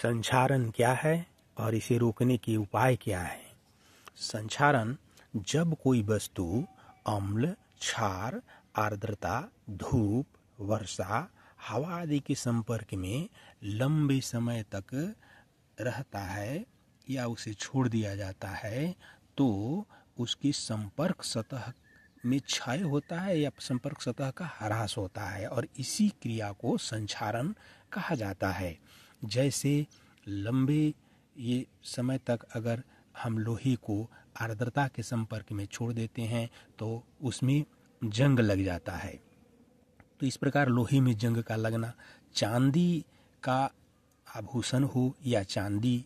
संक्षारण क्या है और इसे रोकने के उपाय क्या हैं? संक्षारण जब कोई वस्तु अम्ल, क्षार, आर्द्रता, धूप, वर्षा, हवा आदि के संपर्क में लंबे समय तक रहता है या उसे छोड़ दिया जाता है तो उसकी संपर्क सतह में क्षय होता है या संपर्क सतह का ह्रास होता है और इसी क्रिया को संक्षारण कहा जाता है। जैसे लंबे ये समय तक अगर हम लोहे को आर्द्रता के संपर्क में छोड़ देते हैं तो उसमें जंग लग जाता है। तो इस प्रकार लोहे में जंग का लगना, चांदी का आभूषण हो या चांदी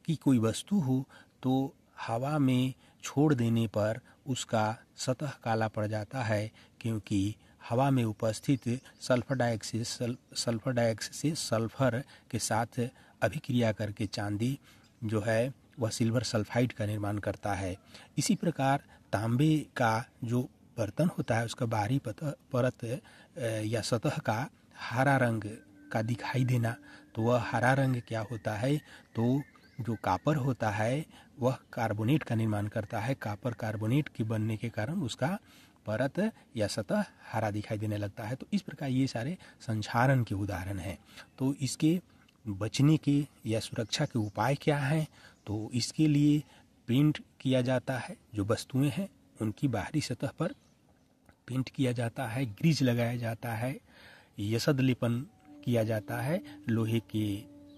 की कोई वस्तु हो तो हवा में छोड़ देने पर उसका सतह काला पड़ जाता है, क्योंकि हवा में उपस्थित सल्फर डाइऑक्साइड से सल्फर के साथ अभिक्रिया करके चांदी जो है वह सिल्वर सल्फाइड का निर्माण करता है। इसी प्रकार तांबे का जो बर्तन होता है उसका बाहरी परत या सतह का हरा रंग का दिखाई देना, तो वह हरा रंग क्या होता है, तो जो कापर होता है वह कार्बोनेट का निर्माण करता है। कापर कार्बोनेट के बनने के कारण उसका परत या सतह हरा दिखाई देने लगता है। तो इस प्रकार ये सारे संक्षारण के उदाहरण हैं। तो इसके बचने के या सुरक्षा के उपाय क्या हैं? तो इसके लिए पेंट किया जाता है, जो वस्तुएं हैं उनकी बाहरी सतह पर पेंट किया जाता है, ग्रीज लगाया जाता है, यसद लेपन किया जाता है, लोहे के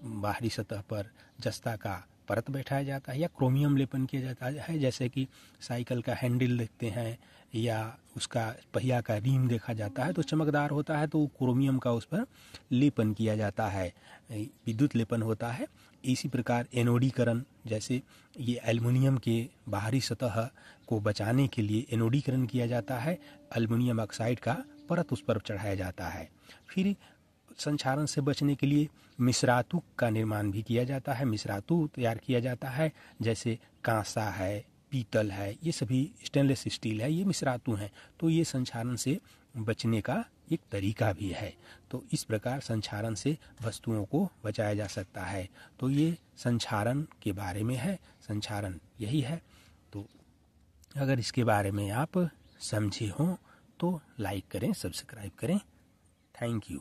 बाहरी सतह पर जस्ता का परत बैठाया जाता है या क्रोमियम लेपन किया जाता है। जैसे कि साइकिल का हैंडल देखते हैं या उसका पहिया का रिम देखा जाता है तो चमकदार होता है तो क्रोमियम का उस पर लेपन किया जाता है, विद्युत लेपन होता है। इसी प्रकार एनोडीकरण, जैसे ये एल्युमिनियम के बाहरी सतह को बचाने के लिए एनोडीकरण किया जाता है, एल्युमिनियम ऑक्साइड का परत उस पर चढ़ाया जाता है। फिर संक्षारण से बचने के लिए मिश्रातु का निर्माण भी किया जाता है, मिश्रातु तैयार किया जाता है। जैसे कांसा है, पीतल है, ये सभी स्टेनलेस स्टील है, ये मिश्रातु हैं। तो ये संक्षारण से बचने का एक तरीका भी है। तो इस प्रकार संक्षारण से वस्तुओं को बचाया जा सकता है। तो ये संक्षारण के बारे में है, संक्षारण यही है। तो अगर इसके बारे में आप समझे हों तो लाइक करें, सब्सक्राइब करें। Thank you.